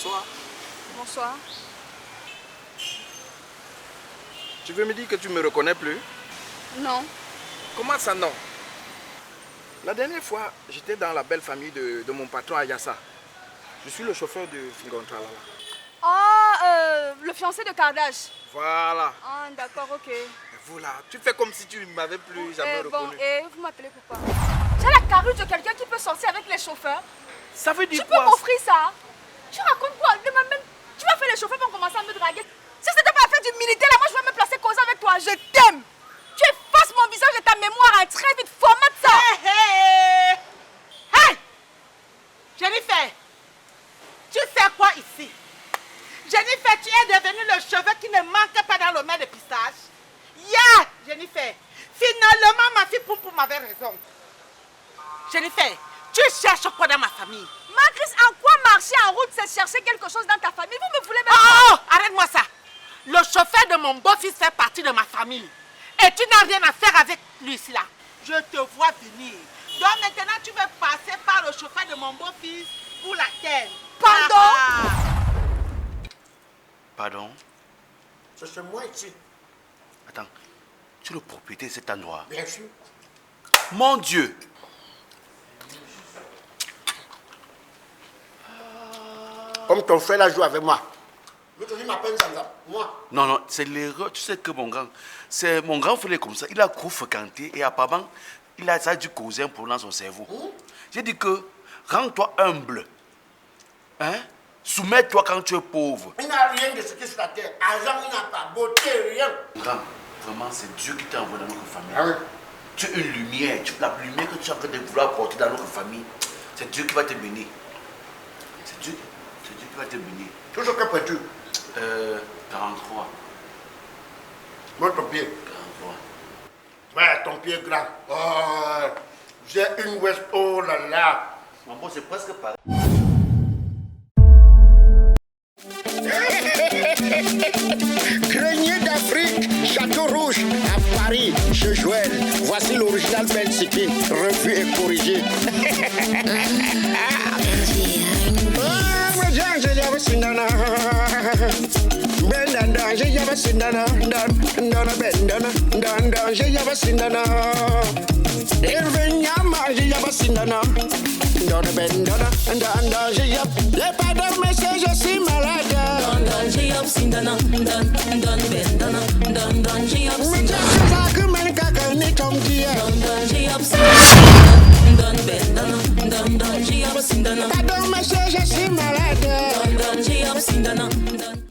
Bonsoir. Bonsoir. Tu veux me dire que tu me reconnais plus? Non. Comment ça non? La dernière fois, j'étais dans la belle famille de mon patron à Yassa. Je suis le chauffeur de Fingontralala. Ah, le fiancé de Kardash. Voilà. Ah, d'accord, ok. Et voilà, tu fais comme si tu ne m'avais plus jamais reconnu. Et vous m'appelez pourquoi? J'ai la carrure de quelqu'un qui peut sortir avec les chauffeurs. Ça veut dire tu quoi? Tu peux m'offrir ça? Tu racontes quoi? Même, tu vas faire les chauffeurs pour commencer à me draguer. Si c'était pas affaire du militaire, là, moi je vais me placer causer avec toi. Je t'aime. Tu effaces mon visage de ta mémoire, hein, très vite. Formate ça. Hey! Jennifer, tu fais quoi ici? Jennifer, tu es devenue le cheveu qui ne manque pas dans le main de pistache. Yeah, Jennifer. Finalement, ma fille Poum avait raison. Jennifer, tu cherches quoi dans ma famille? Macris, en quoi marcher en route, c'est chercher quelque chose dans ta famille? Vous me voulez même Oh, arrête-moi ça. Le chauffeur de mon beau-fils fait partie de ma famille. Et tu n'as rien à faire avec lui ici là. Je te vois venir. Donc maintenant, tu veux passer par le chauffeur de mon beau-fils pour la terre. Pardon? Pardon? C'est chez moi ici. Attends, tu es le propriétaire de cet endroit? Bien sûr. Mon Dieu! Comme ton frère là joue avec moi. Je te dis ma peine sans ça. Moi. Non, c'est l'erreur. Tu sais que mon grand frère est comme ça. Il a trop fréquenté et apparemment, il a ça du cousin pour dans son cerveau. J'ai dit que, rends-toi humble. Hein? Soumets-toi quand tu es pauvre. Il n'a rien de ce qui est sur la terre. Argent, il n'a pas. Beauté, rien. Grand, vraiment, c'est Dieu qui t'a envoyé dans notre famille. Ah oui. Tu es une lumière. La lumière que tu es en train de vouloir porter dans notre famille, c'est Dieu qui va te bénir. C'est Dieu qui va te bénir. Toujours que peux-tu? 43. Montre ton pied. 43. Ouais, ton pied grand. Oh, j'ai une West. Oh là là. Maman, c'est presque pareil. Grenier d'Afrique, Château Rouge, à Paris, chez Joël. Voici l'original Ben City, revu et corrigé. Je suis malade.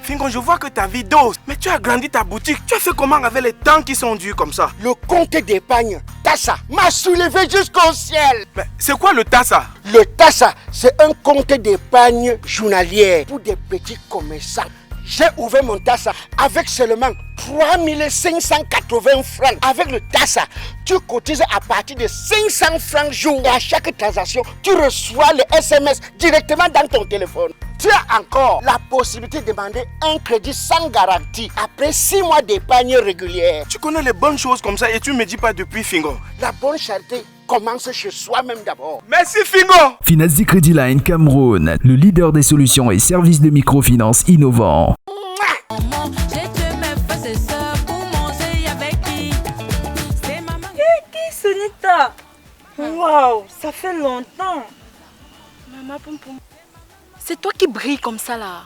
Fingon, je vois que ta vie dose. Mais tu as grandi ta boutique. Tu as fait comment avec les temps qui sont durs comme ça? Le compte d'épargne, Tassa, m'a soulevé jusqu'au ciel. Mais c'est quoi le Tassa? Le Tassa, c'est un compte d'épargne journalière pour des petits commerçants. J'ai ouvert mon Tassa avec seulement 3580 francs. Avec le Tassa, tu cotises à partir de 500 francs jour. Et à chaque transaction, tu reçois le SMS directement dans ton téléphone. Tu as encore la possibilité de demander un crédit sans garantie après 6 mois d'épargne régulière. Tu connais les bonnes choses comme ça et tu ne me dis pas depuis, Fingon. La bonne charité commence chez soi-même d'abord. Merci, Fingon. Finazi Credit Line Cameroun, le leader des solutions et services de microfinance innovants. Sonita, waouh, ça fait longtemps. Maman Poum Poum, c'est toi qui brilles comme ça là.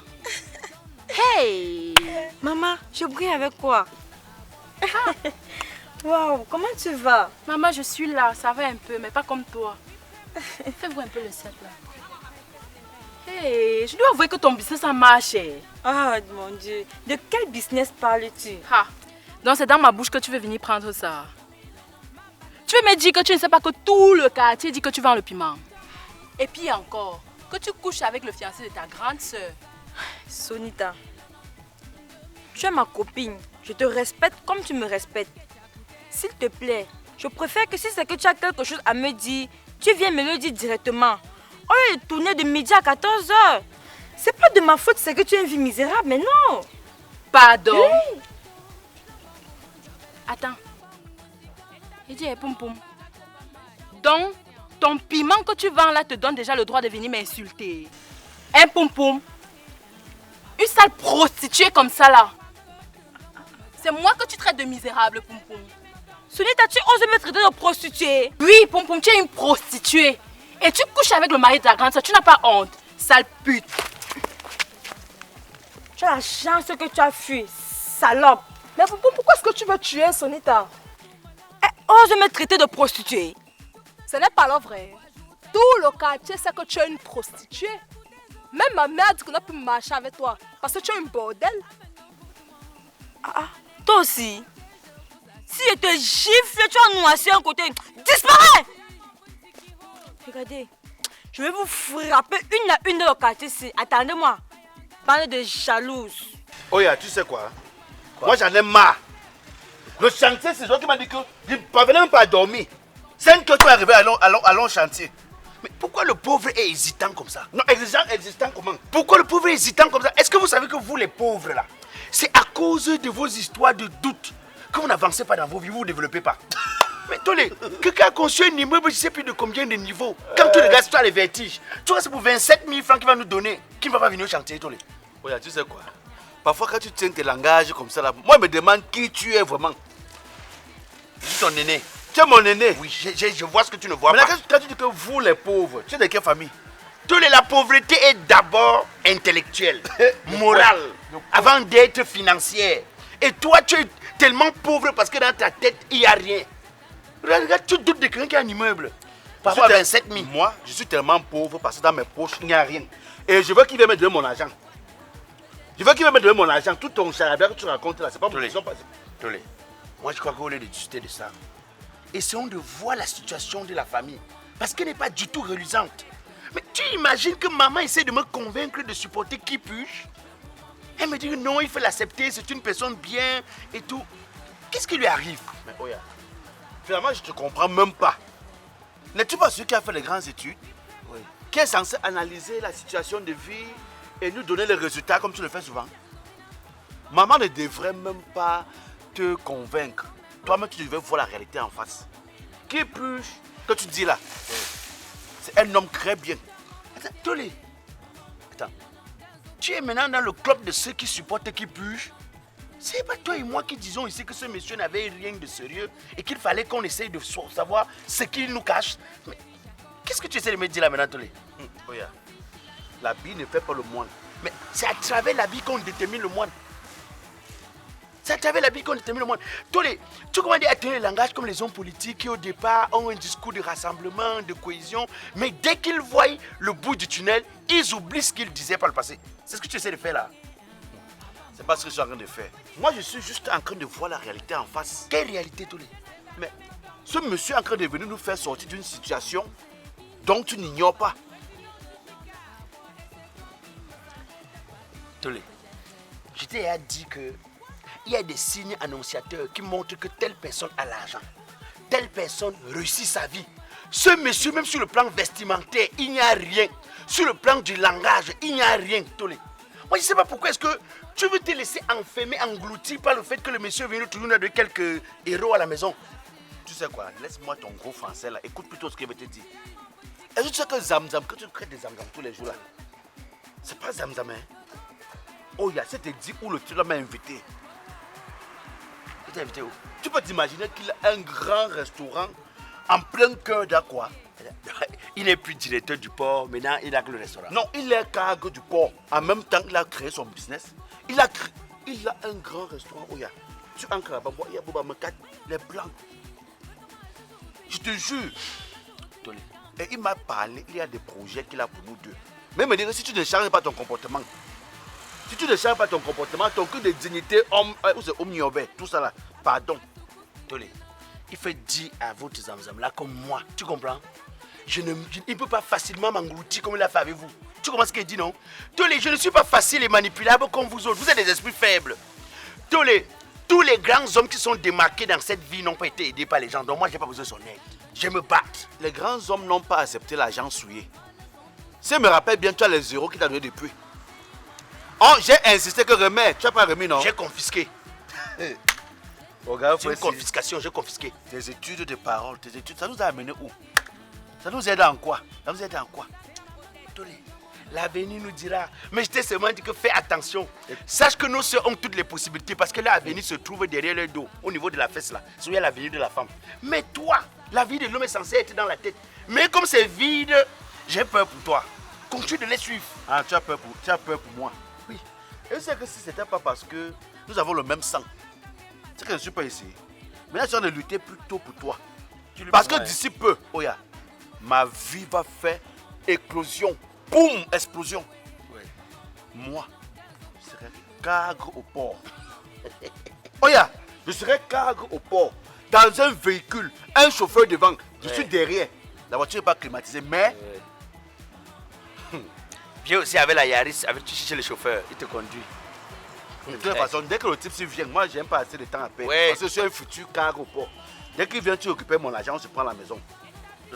Hey! Maman, je brille avec quoi? Waouh, comment tu vas? Maman, je suis là, ça va un peu, mais pas comme toi. Fais-vous un peu le cercle là. Hey, je dois avouer que ton business ça marche. Ah mon Dieu, de quel business parles-tu? Ha! Donc c'est dans ma bouche que tu veux venir prendre ça. Tu veux me dire que tu ne sais pas que tout le quartier dit que tu vends le piment. Et puis encore, que tu couches avec le fiancé de ta grande soeur. Sonita, tu es ma copine. Je te respecte comme tu me respectes. S'il te plaît, je préfère que si c'est que tu as quelque chose à me dire, tu viens me le dire directement. Au lieu de tourner de midi à 14h. C'est pas de ma faute, c'est que tu as une vie misérable, mais non. Pardon? Oui. Attends. Il dit, Poum Poum. Donc, ton piment que tu vends là te donne déjà le droit de venir m'insulter. Hein, Poum Poum? Une sale prostituée comme ça là. C'est moi que tu traites de misérable, Poum Poum. Sonita, tu oses me traiter de prostituée? Oui, Poum Poum, tu es une prostituée. Et tu couches avec le mari de la grande soeur, tu n'as pas honte. Sale pute. Tu as la chance que tu as fui, salope. Mais Poum Poum, pourquoi est-ce que tu veux tuer Sonita? Elle ose me traiter de prostituée. Ce n'est pas le vrai. Tout le quartier sait que tu es une prostituée. Même ma mère dit qu'on a pu marcher avec toi parce que tu es un bordel. Ah, toi aussi. Si je te gifle, tu as noissé un côté. Disparais! Regardez, je vais vous frapper une à une dans le quartier ici. Attendez-moi. Bande de jalouses. Oya, tu sais quoi? Moi j'en ai marre. Le chantier, c'est toi qui m'a dit que je ne parvenais même pas à dormir. 5 heures, tu es arrivé à long chantier. Mais pourquoi le pauvre est hésitant comme ça? Non, hésitant comment? Pourquoi le pauvre est hésitant comme ça? Est-ce que vous savez que vous les pauvres là, c'est à cause de vos histoires de doute que vous n'avancez pas dans vos vies, vous ne développez pas. Mais Tolé, quelqu'un a conçu un immeuble, je ne sais plus de combien de niveaux. Quand tu regardes, tu as les vertiges. Tu vois, c'est pour 27 000 francs qu'il va nous donner. Qui ne va pas venir au chantier, Tolé? Oya, tu sais quoi? Parfois, quand tu tiens tes langages comme ça, là, moi, je me demande qui tu es vraiment. Je suis ton aîné. Tu es mon aîné. Oui, je vois ce que tu ne vois pas. Mais quand tu dis que vous, les pauvres, tu es de quelle famille? Tolé, la pauvreté est d'abord intellectuelle, morale, avant d'être financière. Et toi, tu es tellement pauvre parce que dans ta tête, il n'y a rien. Regarde, tu doutes de quelqu'un qui a un immeuble. Parfois 27 000. Moi, je suis tellement pauvre parce que dans mes poches, il n'y a rien. Et je veux qu'il vienne me donner mon argent. Je veux qu'il vienne me donner mon argent. Tout ton charabia que tu racontes là, c'est pas mon argent. Tolé, moi je crois qu'au lieu de discuter de ça, essayons de voir la situation de la famille. Parce qu'elle n'est pas du tout reluisante. Mais tu imagines que maman essaie de me convaincre de supporter qui puis-je? Elle me dit que non, il faut l'accepter, c'est une personne bien et tout. Qu'est-ce qui lui arrive? Mais Oya, finalement, je ne te comprends même pas. N'es-tu pas celui qui a fait les grandes études? Oui. Qui est censé analyser la situation de vie et nous donner les résultats comme tu le fais souvent? Maman ne devrait même pas te convaincre. Toi-même, tu devais voir la réalité en face. Qui puis-je que tu dis là? Oui. C'est un homme très bien. Attends, Tolé. Attends. Tu es maintenant dans le club de ceux qui supportent qui puis-je? C'est pas toi et moi qui disons ici que ce monsieur n'avait rien de sérieux et qu'il fallait qu'on essaye de savoir ce qu'il nous cache. Mais qu'est-ce que tu essaies de me dire là maintenant, Tolé? Oya, l'habit ne fait pas le moine. Mais c'est à travers l'habit qu'on détermine le moine. C'est à travers l'habit qu'on détermine le moine. Tolé, tu commences à tenir le langage comme les hommes politiques qui au départ ont un discours de rassemblement, de cohésion, mais dès qu'ils voient le bout du tunnel, ils oublient ce qu'ils disaient par le passé. C'est ce que tu essaies de faire là. C'est pas ce que je suis en train de faire. Moi, je suis juste en train de voir la réalité en face. Quelle réalité, Tolé? Mais ce monsieur est en train de venir nous faire sortir d'une situation dont tu n'ignores pas. Tolé, je t'ai dit que il y a des signes annonciateurs qui montrent que telle personne a l'argent. Telle personne réussit sa vie. Ce monsieur, même sur le plan vestimentaire, il n'y a rien. Sur le plan du langage, il n'y a rien, Tolé. Moi, je ne sais pas pourquoi est-ce que tu veux te laisser enfermer, engloutir par le fait que le monsieur vient toujours de quelques héros à la maison. Tu sais quoi, laisse-moi ton gros français là, écoute plutôt ce qu'il veut te dire. Est-ce que tu sais que Zamzam, que tu crées des Zamzam tous les jours là, c'est pas Zamzam, hein? Oh, il y a cette dit où le tu m'a invité. Il t'a invité où? Tu peux t'imaginer qu'il a un grand restaurant en plein cœur d'Aqua. Il n'est plus directeur du port, maintenant il a que le restaurant. Non, il est cargo du port. En même temps, il a créé son business. Il a un grand restaurant. Oh, tu entres là-bas, il y a Boba Mekat, les blancs. Je te jure. Et il m'a parlé, il y a des projets qu'il a pour nous deux. Mais il me dit que si tu ne changes pas ton comportement, ton cœur de dignité, homme urbain, tout ça là, pardon. Tolé, il fait dire à votre Zamzam là comme moi, tu comprends? Il ne peut pas facilement m'engloutir comme il a fait avec vous. Tu comprends ce qu'il dit, non? Tolé, je ne suis pas facile et manipulable comme vous autres. Vous êtes des esprits faibles. Tolé, tous les grands hommes qui sont démarqués dans cette vie n'ont pas été aidés par les gens. Donc moi, je n'ai pas besoin de son aide. Je me bats. Les grands hommes n'ont pas accepté l'argent souillé. Si je me rappelle bien, tu as les euros qu'il t'a donné depuis. Oh, j'ai insisté que remet. Tu n'as pas remis, non? J'ai confisqué. C'est une confiscation, j'ai confisqué. Tes études de parole, ça nous a amené où? Ça nous aide en quoi? Tolé, L'avenir nous dira. Mais je t'ai seulement dit que fais attention. Sache que nos soeurs ont toutes les possibilités parce que l'avenir se trouve derrière le dos, au niveau de la fesse là. C'est l'avenir de la femme. Mais toi, la vie de l'homme est censée être dans la tête. Mais comme c'est vide, j'ai peur pour toi. Continue de les suivre. Ah, tu as peur pour moi. Oui. Et c'est que si c'était pas parce que nous avons le même sang, c'est que je ne suis pas ici. Maintenant, je vais lutter plutôt pour toi. Parce que d'ici peu, Oya, ma vie va faire éclosion. Boum, explosion. Ouais. Moi, je serai cargue au port. Oya, je serai cargue au port. Dans un véhicule, un chauffeur devant, je suis derrière. La voiture n'est pas climatisée, mais... Viens aussi avec la Yaris, avec tu chez le chauffeur, il te conduit. De toute façon, dès que le type vient, moi, j'aime pas assez de temps à perdre. Ouais. Parce que je suis un futur cargue au port. Dès qu'il vient, tu récupères mon argent, on se prend à la maison.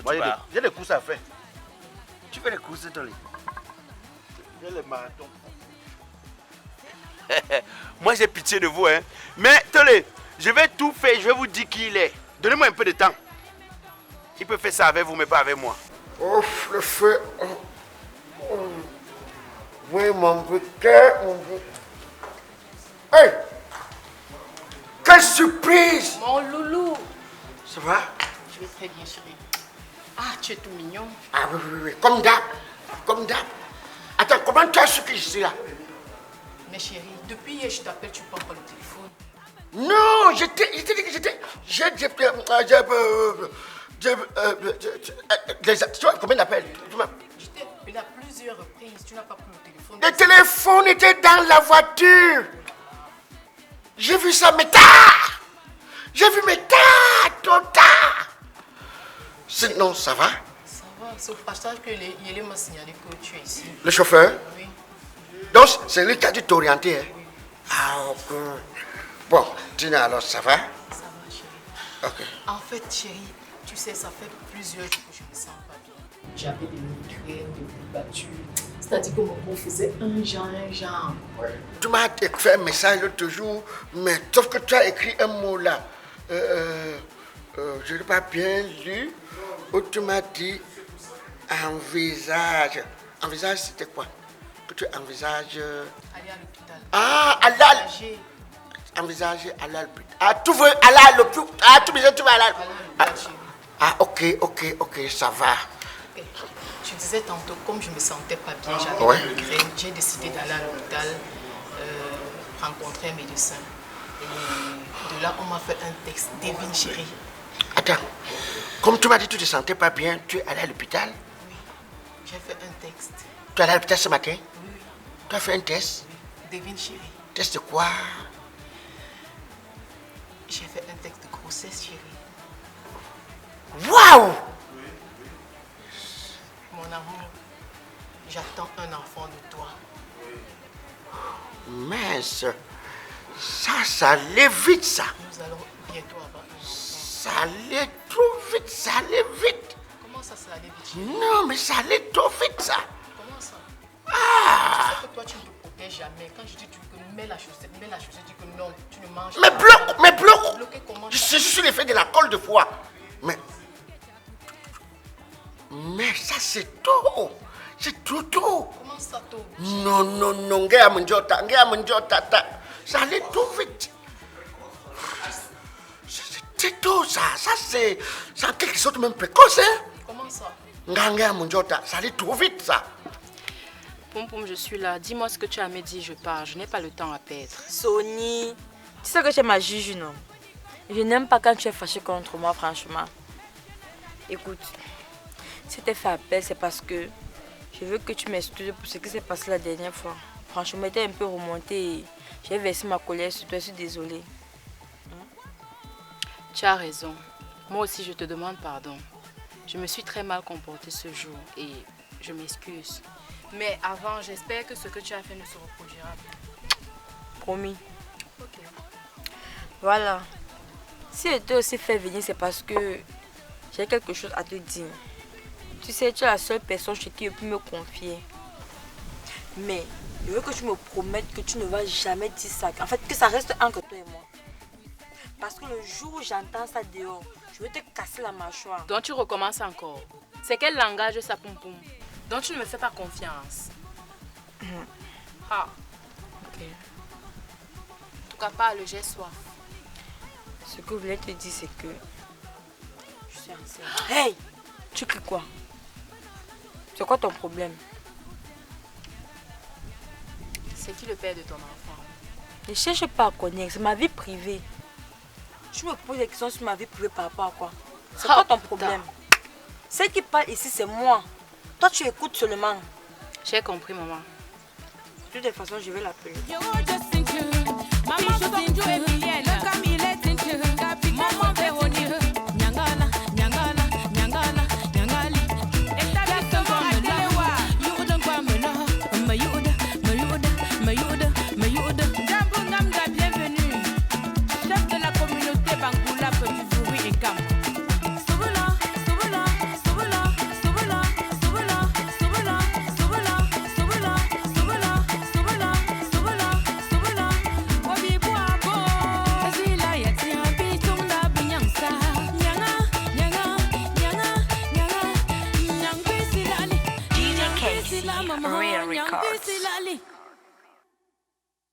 Moi, j'ai des courses à faire. Tu fais les courses, Tolé? J'ai les marathons. Moi, j'ai pitié de vous, hein. Mais, Tolé, je vais tout faire, je vais vous dire qui il est. Donnez-moi un peu de temps. Il peut faire ça avec vous, mais pas avec moi. Ouf, le feu. Oui, mon cœur, mon but. Hey! Quelle surprise! Mon loulou. Ça va? Je vais très bien, chérie. Ah, tu es tout mignon. Ah oui, oui, oui, comme d'hab. Comme d'hab. Attends, comment tu as su que je suis là? Mais chérie, depuis hier, je t'appelle, tu prends pas le téléphone. Non, je t'ai dit que j'étais... Tu vois, combien d'appels? Je t'ai appelé à plusieurs reprises, tu n'as pas pris le téléphone. Le téléphone était dans la voiture. J'ai vu ça, mais tard. J'ai vu, mais tard, trop tard. Sinon, ça va? Ça va, sauf hashtag que Yélé m'a signalé que tu es ici. Le chauffeur? Oui. Donc, c'est lui qui a dû t'orienter. Hein? Ah, ok. Bon, Tina, alors, ça va? Ça va, chérie. Ok. En fait, chérie, tu sais, ça fait plusieurs jours que je me sens pas bien. J'avais des migraines, des courbatures. C'est-à-dire que mon corps faisait un genre. Ouais. Tu m'as fait un message l'autre jour, mais sauf que tu as écrit un mot là. Je n'ai pas bien lu. Où tu m'as dit envisage. Envisage, c'était quoi? Que tu envisages. Aller à l'hôpital. Ah, aller envisager aller à l'hôpital. Ah, tu veux aller à l'hôpital? Ah, tu veux aller à l'hôpital, chérie. Ah, ok, ça va. Okay. Je disais tantôt, comme je me sentais pas bien, j'avais Ouais. des migraines, j'ai décidé d'aller à l'hôpital, rencontrer un médecin. Et de là, on m'a fait un texte. Devine, chérie. Attends, comme tu m'as dit que tu ne te sentais pas bien, tu es allé à l'hôpital? Oui, j'ai fait un texte. Tu es allé à l'hôpital ce matin? Oui, oui. Tu as fait un test? Devine, chérie. Test de quoi? J'ai fait un texte de grossesse, chérie. Waouh! Mon amour, j'attends un enfant de toi. Mince, ça allait vite, ça. Nous allons bientôt avoir un enfant. Ça allait trop vite, ça allait vite. Comment ça allait vite, chérie? Non, mais ça allait trop vite, ça. Comment ça? Ah! Tu sais que toi, tu ne te protèges jamais. Quand je dis tu que mets la chaussette, dis que non, tu ne manges Mais pas. bloque! Bloquer comment? Je suis l'effet de la colle de foie. Mais ça, c'est tôt. C'est trop tôt. Comment ça tôt? Non, ça allait trop vite. C'est tôt, ça. Ça, c'est en quelque sorte même précoce, hein? Comment ça? Ça allait trop vite, ça. Poum Poum, je suis là. Dis-moi ce que tu as à me dire, je pars. Je n'ai pas le temps à perdre. Sony, tu sais que tu es ma juge, non? Je n'aime pas quand tu es fâchée contre moi, franchement. Écoute, si tu fait appel, c'est parce que je veux que tu m'excuses pour ce qui s'est passé la dernière fois. Franchement, j'étais un peu remontée et j'ai versé ma colère sur toi, je suis désolée. Tu as raison. Moi aussi, je te demande pardon. Je me suis très mal comportée ce jour et je m'excuse. Mais avant, j'espère que ce que tu as fait ne se reproduira plus. Promis. Ok. Voilà. Si je t'ai aussi fait venir, c'est parce que j'ai quelque chose à te dire. Tu sais, tu es la seule personne chez qui je peux me confier. Mais je veux que tu me promettes que tu ne vas jamais dire ça. En fait, que ça reste entre toi et moi. Parce que le jour où j'entends ça dehors, je vais te casser la mâchoire. Donc tu recommences encore. C'est quel langage ça, Poum Poum? Donc tu ne me fais pas confiance. Ah, Ok. en tout cas, parle, j'ai soif. Ce que je voulais te dire, c'est que je suis enceinte. Hey! Tu cries quoi? C'est quoi ton problème? C'est qui le père de ton enfant? Ne cherche pas à connaître, c'est ma vie privée. Tu me poses des questions sur ma vie privée par rapport à quoi? C'est quoi ton problème? Celle qui parle ici, c'est moi. Toi, tu écoutes seulement. J'ai compris, maman. De toute façon, je vais l'appeler. Maman Véronique, Nyangala, Nyangala, Nyangala, Nyangali. Exactement, Youda, Mayuda, Mayuda, Mayuda, Mayuda. Jambunganga, bienvenue. Chef de la communauté Bangoula, Petit Fourri et Cam. Soubula, Soubula, Soubula, Soubula, Soubula, Soubula, Soubula, Soubula, Soubula, Soubula, Soubula, Soubula. Obi Boabo. Azila Yatia Bitunda Binyangsa. Nyanga, Nyanga, Nyanga, Nyanga, Nyangbi Silali. DJ KC, Real Records. Silali.